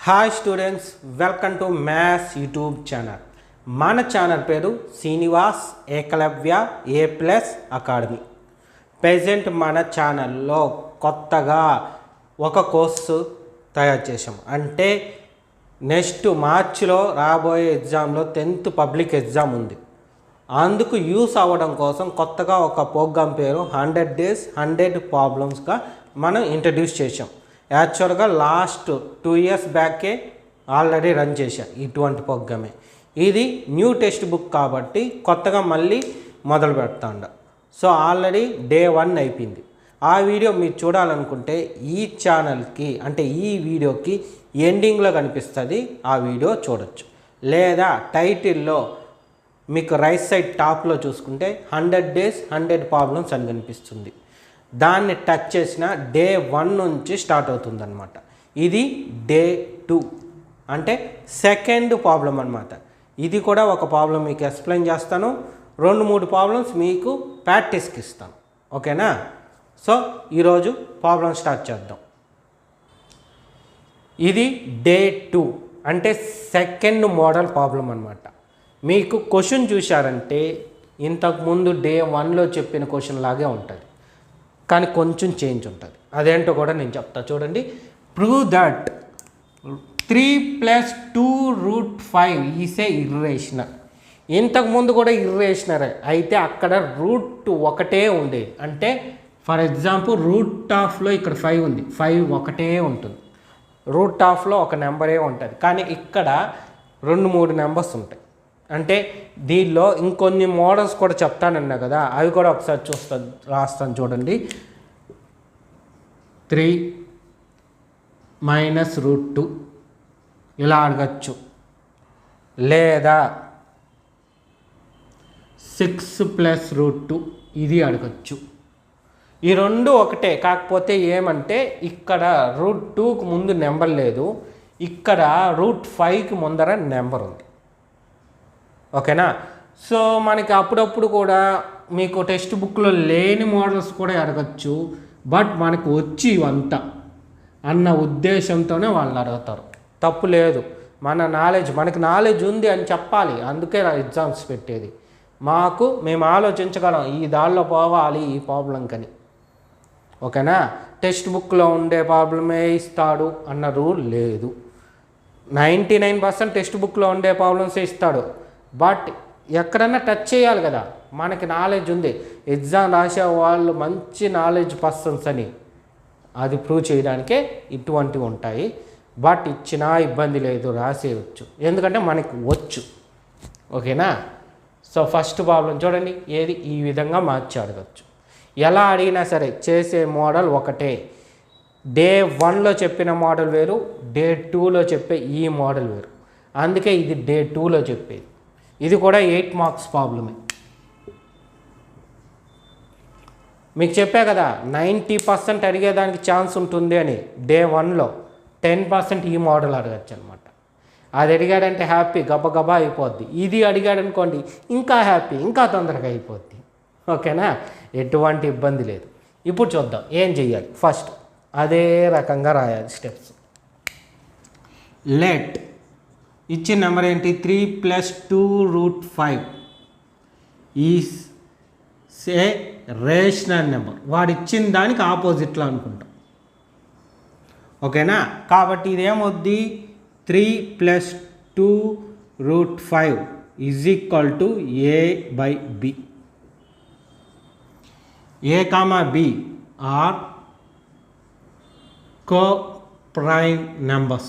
Hi students, welcome to maths YouTube channel. మన channel పేరు Srinivas Ekalavya A+ academy. Present మన ఛానల్లో కొత్తగా ఒక కోర్సు తయారు చేసాం. అంటే నెక్స్ట్ మార్చిలో రాబోయే ఎగ్జామ్లో 10th పబ్లిక్ ఎగ్జామ్ ఉంది. అందుకు యూస్ అవ్వడం కోసం కొత్తగా ఒక ప్రోగ్రామ్ పేరు 100 days 100 ప్రాబ్లమ్స్గా మనం ఇంట్రడ్యూస్ చేసాం. యాక్చువల్గా లాస్ట్ 2 years బ్యాకే ఆల్రెడీ రన్ చేశా ఇటువంటి ప్రోగ్రామే. ఇది న్యూ టెక్స్ట్ బుక్ కాబట్టి కొత్తగా మళ్ళీ మొదలు పెడతాండ. సో ఆల్రెడీ day 1 అయిపోయింది. ఆ వీడియో మీరు చూడాలనుకుంటే ఈ ఛానల్కి అంటే ఈ వీడియోకి ఎండింగ్లో కనిపిస్తుంది, ఆ వీడియో చూడొచ్చు. లేదా టైటిల్లో మీకు రైట్ సైడ్ టాప్లో చూసుకుంటే 100 days 100 ప్రాబ్లమ్స్ అని కనిపిస్తుంది. దాన్ని టచ్ చేసిన day 1 నుంచి స్టార్ట్ అవుతుందన్నమాట. ఇది day 2 అంటే సెకండ్ ప్రాబ్లం అనమాట. ఇది కూడా ఒక ప్రాబ్లం మీకు ఎక్స్ప్లెయిన్ చేస్తాను, 2-3 ప్రాబ్లమ్స్ మీకు ప్రాక్టీస్కి ఇస్తాను. ఓకేనా? సో ఈరోజు ప్రాబ్లం స్టార్ట్ చేద్దాం. ఇది day 2 అంటే సెకండ్ మోడల్ ప్రాబ్లం అనమాట. మీకు క్వశ్చన్ చూశారంటే ఇంతకుముందు day 1లో చెప్పిన క్వశ్చన్ లాగే ఉంటుంది, కానీ కొంచెం చేంజ్ ఉంటుంది. అదేంటో కూడా నేను చెప్తా చూడండి. Prove that 3 + 2√5 is a irrational. ఇంతకుముందు కూడా ఇర్రేషనరే, అయితే అక్కడ రూట్ ఒకటే ఉండేది. అంటే ఫర్ ఎగ్జాంపుల్ రూట్ ఆఫ్లో ఇక్కడ 5 ఉంది, 5 ఒకటే ఉంటుంది. రూట్ ఆఫ్లో ఒక నెంబరే ఉంటుంది, కానీ ఇక్కడ 2-3 నెంబర్స్ ఉంటాయి. అంటే దీనిలో ఇంకొన్ని మోడల్స్ కూడా చెప్తానన్నా కదా, అవి కూడా ఒకసారి రాస్తాను చూడండి. 3 - √2 ఇలా అడగచ్చు, లేదా 6 + √2 ఇది అడగచ్చు. ఈ రెండు ఒకటే, కాకపోతే ఏమంటే ఇక్కడ √2కి ముందు నెంబర్ లేదు, ఇక్కడ √5కి ముందర నెంబర్ ఉంది. ఓకేనా? సో మనకి అప్పుడప్పుడు కూడా మీకు టెక్స్ట్ బుక్లో లేని మోడల్స్ కూడా అడగచ్చు, బట్ మనకు వచ్చి ఇవంతా అన్న ఉద్దేశంతోనే వాళ్ళు అడుగుతారు. తప్పు లేదు, మనకి నాలెడ్జ్ ఉంది అని చెప్పాలి. అందుకే ఎగ్జామ్స్ పెట్టేది. మేము ఆలోచించగలం ఈ దానిలో పోవాలి ఈ ప్రాబ్లంకని. ఓకేనా? టెక్స్ట్ బుక్లో ఉండే ప్రాబ్లమే ఇస్తాడు అన్న రూల్ లేదు. 99% టెక్స్ట్ బుక్లో ఉండే ప్రాబ్లమ్సే ఇస్తాడు, బట్ ఎక్కడన్నా టచ్ చేయాలి కదా. మనకి నాలెడ్జ్ ఉంది, ఎగ్జామ్ రాసే వాళ్ళు మంచి నాలెడ్జ్ పర్సన్స్ అని అది ప్రూవ్ చేయడానికే ఇటువంటివి ఉంటాయి. బట్ ఇచ్చినా ఇబ్బంది లేదు, రాసేయచ్చు, ఎందుకంటే మనకి వచ్చు. ఓకేనా? సో ఫస్ట్ ప్రాబ్లం చూడండి, ఏది ఈ విధంగా మార్చి అడగచ్చు. ఎలా అడిగినా సరే చేసే మోడల్ ఒకటే. day 1లో చెప్పిన మోడల్ వేరు, day 2లో చెప్పే ఈ మోడల్ వేరు. అందుకే ఇది day 2లో చెప్పేది. ఇది కూడా 8 మార్క్స్ ప్రాబ్లమే. మీకు చెప్పా కదా 90% అడిగేదానికి ఛాన్స్ ఉంటుంది అని. day 1లో 10% ఈ మోడల్ అడగచ్చు అనమాట. అది అడిగాడంటే హ్యాపీ, గబగబా అయిపోద్ది. ఇది అడిగాడు అనుకోండి ఇంకా హ్యాపీ, ఇంకా తొందరగా అయిపోద్ది. ఓకేనా? ఎటువంటి ఇబ్బంది లేదు. ఇప్పుడు చూద్దాం ఏం చెయ్యాలి. ఫస్ట్ అదే రకంగా రాయాలి స్టెప్స్. లెట్ ఇచ్చిన నెంబర్ ఏంటి? 3 + 2√5 ఈజ్ ఏ రేషనల్ నెంబర్. వాడు ఇచ్చిన దానికి ఆపోజిట్లో అనుకుంటాం. ఓకేనా? కాబట్టి ఇదేమవుద్ది? 3 + 2√5 = A/B. A, B are co-prime numbers.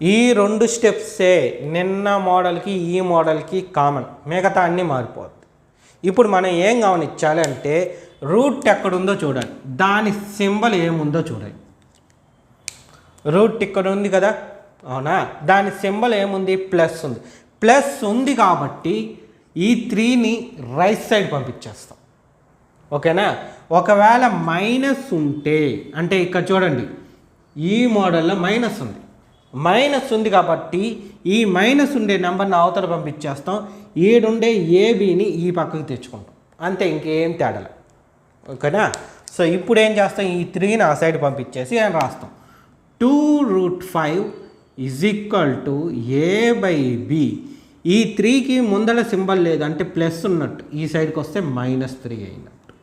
ఈ 2 స్టెప్సే నిన్న మోడల్కి ఈ మోడల్కి కామన్, మిగతా అన్నీ మారిపోద్ది. ఇప్పుడు మనం ఏం గమనించాలి అంటే రూట్ ఎక్కడుందో చూడాలి, దాని సింబల్ ఏముందో చూడాలి. రూట్ ఇక్కడ ఉంది కదా, అవునా? దాని సింబల్ ఏముంది? ప్లస్ ఉంది. ప్లస్ ఉంది కాబట్టి ఈ 3ని రైట్ సైడ్ పంపించేస్తాం. ఓకేనా? ఒకవేళ మైనస్ ఉంటే, అంటే ఇక్కడ చూడండి ఈ మోడల్లో మైనస్ ఉంది కాబట్టి ఈ మైనస్ ఉండే నెంబర్ని అవతల పంపించేస్తాం. ఈడుండే ఏబీని ఈ పక్కకు తెచ్చుకుంటాం, అంతే, ఇంకేం తేడాలి. ఓకేనా? సో ఇప్పుడు ఏం చేస్తాం, ఈ 3ని ఆ సైడ్ పంపించేసి ఏం రాస్తాం, 2√5 ఈజ్ ఈక్వల్ టు a/b. ఈ 3కి ముందర సింబల్ లేదు అంటే ప్లస్ ఉన్నట్టు, ఈ సైడ్కి వస్తే -3 అయినట్టు.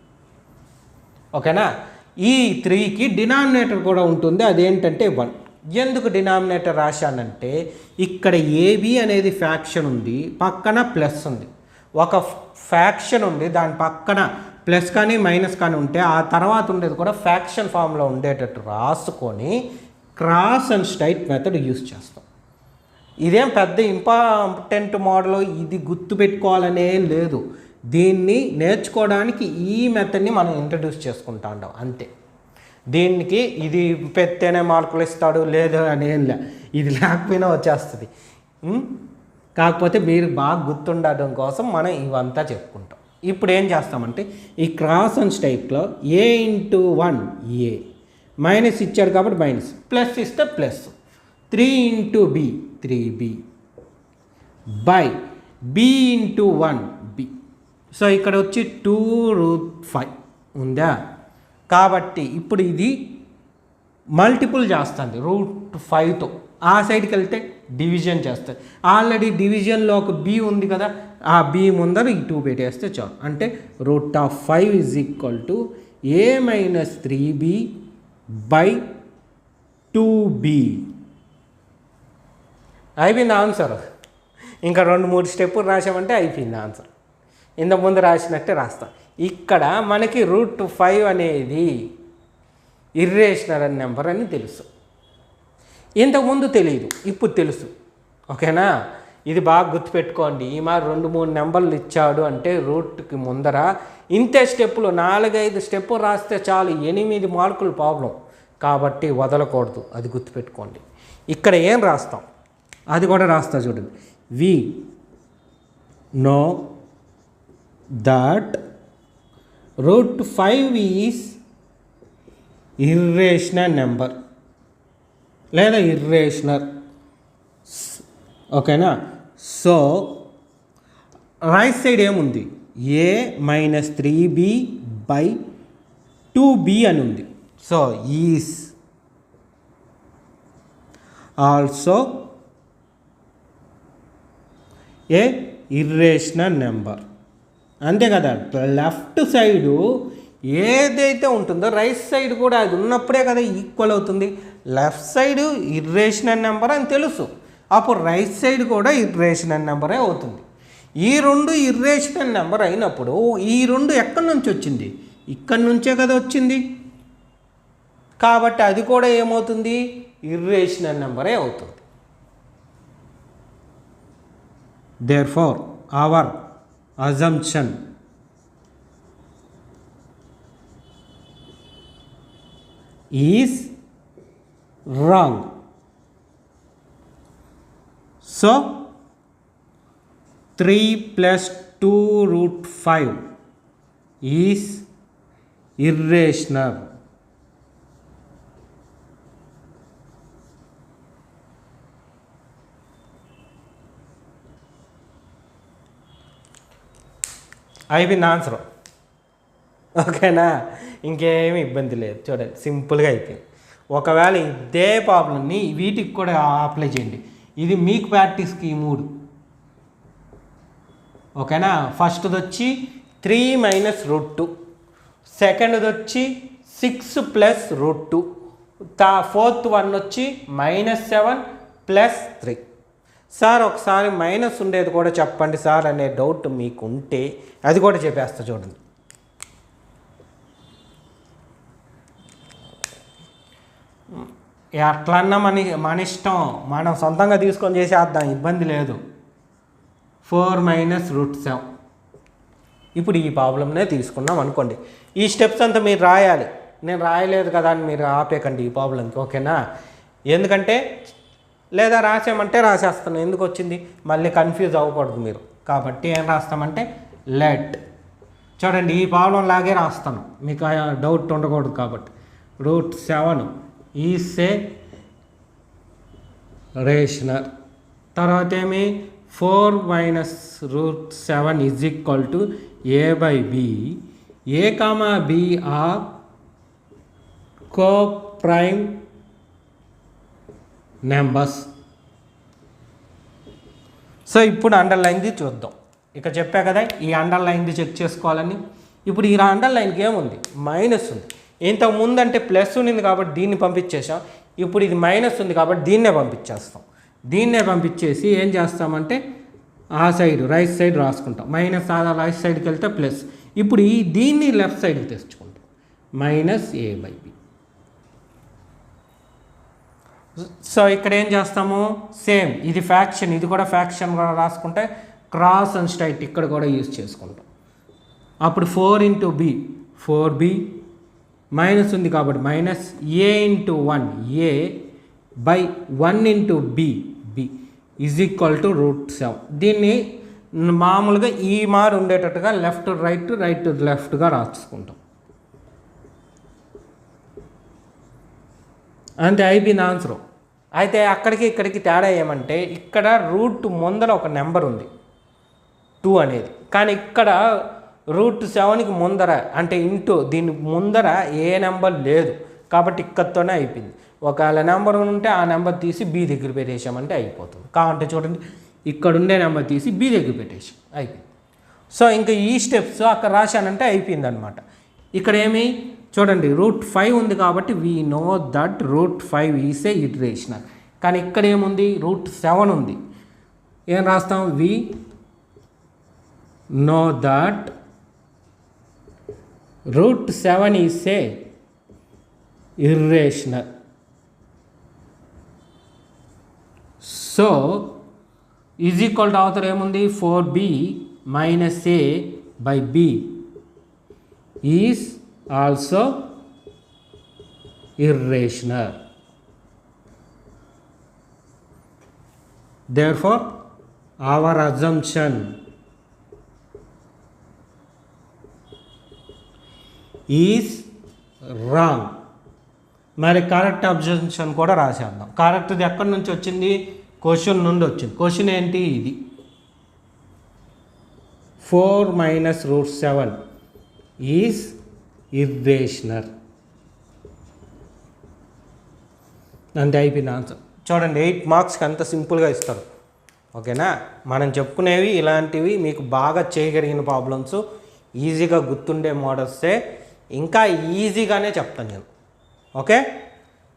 ఓకేనా. ఈ 3కి డినామినేటర్ కూడా ఉంటుంది, అదేంటంటే 1. ఎందుకు డినామినేటర్ రాశానంటే ఇక్కడ ఏబి అనేది ఫ్యాక్షన్ ఉంది, పక్కన ప్లస్ ఉంది. ఒక ఫ్యాక్షన్ ఉంది, దాని పక్కన ప్లస్ కానీ మైనస్ కానీ ఉంటే ఆ తర్వాత ఉండేది కూడా ఫ్యాక్షన్ ఫామ్లో ఉండేటట్టు రాసుకొని cross and straight method use చేస్తాం. ఇదేం పెద్ద ఇంపార్టెంట్ మోడల్, ఇది గుర్తుపెట్టుకోవాలనే లేదు. దీన్ని నేర్చుకోవడానికి ఈ మెథడ్ని మనం ఇంట్రడ్యూస్ చేసుకుంటా ఉంటాం అంతే. దీనికి ఇది పెడితేనే మార్కులు ఇస్తాడు లేదు అనేం లే, ఇది లేకపోయినా వచ్చేస్తుంది. కాకపోతే మీరు బాగా గుర్తుండడం కోసం మనం ఇవంతా చెప్పుకుంటాం. ఇప్పుడు ఏం చేస్తామంటే ఈ క్రాస్ అండ్ స్ట్రైట్లో a×1 a, మైనస్ ఇచ్చాడు కాబట్టి మైనస్, ప్లస్ ఇస్తే plus, 3× b 3b by b×1 b. So ఇక్కడ వచ్చి 2√5 ఉందా, కాబట్టి ఇప్పుడు ఇది మల్టిపుల్ చేస్తుంది √5తో. ఆ సైడ్కి వెళ్తే డివిజన్ చేస్తుంది. ఆల్రెడీ డివిజన్లో ఒక b ఉంది కదా, ఆ b ముందర ఈ 2 పెట్టేస్తే చాలు. అంటే √5 is equal to a-3b by 2b. అయిపోయింది ఆన్సర్. ఇంకా 2-3 స్టెప్పులు రాసామంటే అయిపోయింది ఆన్సర్. ఇంతకుముందు రాసినట్టే రాస్తాం. ఇక్కడ మనకి √5 అనేది ఇర్రేషనల్ నెంబర్ అని తెలుసు, ఇంతకుముందు తెలియదు, ఇప్పుడు తెలుసు. ఓకేనా. ఇది బాగా గుర్తుపెట్టుకోండి. ఈ మరి 2-3 నెంబర్లు ఇచ్చాడు అంటే రూట్కి ముందర ఇంతే స్టెప్పులు 4-5 స్టెప్పులు రాస్తే చాలు, 8 మార్కులు ప్రాబ్లం. కాబట్టి వదలకూడదు, అది గుర్తుపెట్టుకోండి. ఇక్కడ ఏం రాస్తాం అది కూడా రాస్తా చూడండి. We know that √5 is irrational number లేదా ఇర్రేషనల్. ఓకేనా. సో రైట్ సైడ్ ఏముంది, a-3b బై 2b అని ఉంది. So is also a irrational number. అంతే కదా. లెఫ్ట్ సైడు ఏదైతే ఉంటుందో రైట్ సైడ్ కూడా అది ఉన్నప్పుడే కదా ఈక్వల్ అవుతుంది. లెఫ్ట్ సైడ్ ఇర్రేషనల్ నెంబర్ అని తెలుసు, అప్పుడు రైట్ సైడ్ కూడా ఇర్రేషనల్ నెంబరే అవుతుంది. ఈ 2 ఇర్రేషనల్ నెంబర్ అయినప్పుడు ఈ 2 ఎక్కడి నుంచి వచ్చింది, ఇక్కడి నుంచే కదా వచ్చింది. కాబట్టి అది కూడా ఏమవుతుంది, ఇర్రేషనల్ నెంబరే అవుతుంది. Therefore, our assumption is wrong. So, 3 plus 2√5 is irrational. అయిపోయింది ఆన్సర్. ఓకేనా. ఇంకేమీ ఇబ్బంది లేదు. చూడండి సింపుల్గా అయిపోయింది. ఒకవేళ ఇదే ప్రాబ్లమ్ని వీటికి కూడా అప్లై చేయండి. ఇది మీకు ప్రాక్టీస్కి ఈ 3. ఓకేనా. ఫస్ట్ది వచ్చి 3 - √2, సెకండ్ది వచ్చి 6 + √2, ఫోర్త్ వన్ వచ్చి -7 + 3. సార్ ఒకసారి మైనస్ ఉండేది కూడా చెప్పండి సార్ అనే డౌట్ మీకు ఉంటే అది కూడా చెప్పేస్తా చూడండి. ఎట్లన్నా మన ఇష్టం, మనం సొంతంగా తీసుకొని చేసేద్దాం, ఇబ్బంది లేదు. 4 - √7. ఇప్పుడు ఈ ప్రాబ్లమ్నే తీసుకున్నాం అనుకోండి. ఈ స్టెప్స్ అంతా మీరు రాయాలి. నేను రాయలేదు కదా అని మీరు ఆపేకండి ఈ ప్రాబ్లంకి. ఓకేనా. ఎందుకంటే లేదా రాసామంటే రాసేస్తాను, ఎందుకు వచ్చింది మళ్ళీ కన్ఫ్యూజ్ అవ్వకూడదు మీరు. కాబట్టి ఏం రాస్తామంటే లెట్. చూడండి ఈ ప్రాబ్లం లాగే రాస్తాను, మీకు డౌట్ ఉండకూడదు కాబట్టి. √7 ఈజ్ ఏ రేషనల్. తర్వాత ఏమి 4 - √7 is equal to a/b. a, b are coprime numbers. So ఇప్పుడు అండర్లైన్ది చూద్దాం. ఇక చెప్పా కదా ఈ అండర్లైన్ది చెక్ చేసుకోవాలని. ఇప్పుడు ఈ అండర్లైన్కి ఏముంది, మైనస్ ఉంది. ఇంతకు ముందు అంటే ప్లస్ ఉంది కాబట్టి దీన్ని పంపించేసాం. ఇప్పుడు ఇది మైనస్ ఉంది కాబట్టి దీన్నే పంపించేస్తాం. దీన్నే పంపించేసి ఏం చేస్తామంటే ఆ సైడ్ రైట్ సైడ్ రాసుకుంటాం. మైనస్ ఆ రైట్ సైడ్కి వెళ్తే ప్లస్. ఇప్పుడు దీన్ని లెఫ్ట్ సైడ్కి తెచ్చుకుంటాం, minus a by b. So ఇక్కడ ఏం చేస్తాము, సేమ్ ఇది ఫ్యాక్షన్, ఇది కూడా ఫ్యాక్షన్ కూడా రాసుకుంటే క్రాస్ అండ్ స్ట్రైట్ ఇక్కడ కూడా యూజ్ చేసుకుంటాం. అప్పుడు 4 ఇంటూ బి 4b, మైనస్ ఉంది కాబట్టి minus a into 1 a by 1 into b b is equal to √7. దీన్ని మామూలుగా ఈ మారు ఉండేటట్టుగా లెఫ్ట్ రైట్ రైట్ లెఫ్ట్గా రాసుకుంటాం. అంతే, అయిపోయింది ఆన్సర్. అయితే అక్కడికి ఇక్కడికి తేడా ఏమంటే ఇక్కడ రూట్ ముందర ఒక నెంబర్ ఉంది 2 అనేది, కానీ ఇక్కడ √7కి ముందర అంటే ఇంటూ దీని ముందర ఏ నెంబర్ లేదు కాబట్టి ఇక్కడతోనే అయిపోయింది. ఒకవేళ నెంబర్ ఉంటే ఆ నెంబర్ తీసి బి దగ్గర పెట్టేసామంటే అయిపోతుంది. కావంటే చూడండి ఇక్కడ ఉండే నెంబర్ తీసి బి దగ్గర పెట్టేసాం, అయిపోయింది. సో ఇంకా ఈ స్టెప్స్ అక్కడ రాశానంటే అయిపోయింది అనమాట. ఇక్కడ ఏమి చూడండి √5 ఉంది కాబట్టి we know that √5 is a irrational. కానీ ఇక్కడ ఏముంది, √7 ఉంది. ఏం రాస్తాం, we know that √7 is a irrational. So is equal to అవతల ఏముంది, 4b minus a by b is also irrational. Therefore, our assumption is wrong. మరి కరెక్ట్ అబ్జంప్షన్ కూడా రాసేద్దాం. కరెక్ట్ది ఎక్కడి నుంచి వచ్చింది, క్వశ్చన్ నుండి వచ్చింది. క్వశ్చన్ ఏంటి, ఇది 4 మైనస్ √7 ఈజ్ ఇర్రేషనల్. అంతే, అయిపోయింది ఆన్సర్. చూడండి 8 మార్క్స్కి అంత సింపుల్గా ఇస్తారు. ఓకేనా, మనం చెప్పుకునేవి ఇలాంటివి మీకు బాగా చేయగలిగిన ప్రాబ్లమ్స్, ఈజీగా గుర్తుండే మోడల్సే, ఇంకా ఈజీగానే చెప్తాను నేను. ఓకే,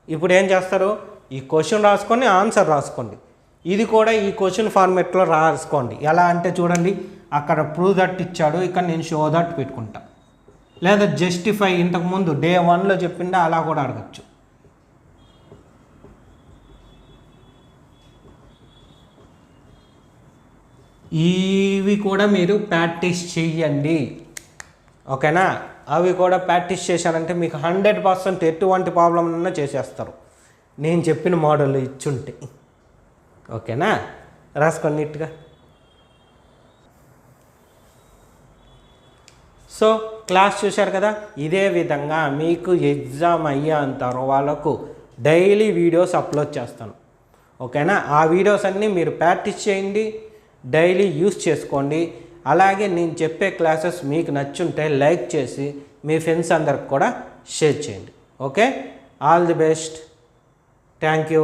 ఇప్పుడు ఏం చేస్తారు, ఈ క్వశ్చన్ రాసుకొని ఆన్సర్ రాసుకోండి. ఇది కూడా ఈ క్వశ్చన్ ఫార్మెట్లో రాసుకోండి. ఎలా అంటే చూడండి, అక్కడ ప్రూవ్ దట్ ఇచ్చాడు, ఇక్కడ నేను షో దట్ పెట్టుకుంటా. లేదా జస్టిఫై, ఇంతకుముందు డే 1లో చెప్పిండా అలా కూడా అడగచ్చు. ఇవి కూడా మీరు ప్రాక్టీస్ చెయ్యండి. ఓకేనా, అవి కూడా ప్రాక్టీస్ చేశారంటే మీకు 100% ఎటువంటి ప్రాబ్లం అన్నా చేసేస్తారు, నేను చెప్పిన మోడల్ ఇచ్చుంటే. ఓకేనా, రాసుకోండి నీట్గా. సో క్లాస్ చూశారు కదా, ఇదే విధంగా మీకు ఎగ్జామ్ అయ్యేంత వాళ్ళకు డైలీ వీడియోస్ అప్లోడ్ చేస్తాను. ఓకేనా, ఆ వీడియోస్ అన్నీ మీరు ప్రాక్టీస్ చేయండి, డైలీ యూస్ చేసుకోండి. అలాగే నేను చెప్పే క్లాసెస్ మీకు నచ్చుంటే లైక్ చేసి మీ ఫ్రెండ్స్ అందరికి కూడా షేర్ చేయండి. Okay, all the best, thank you.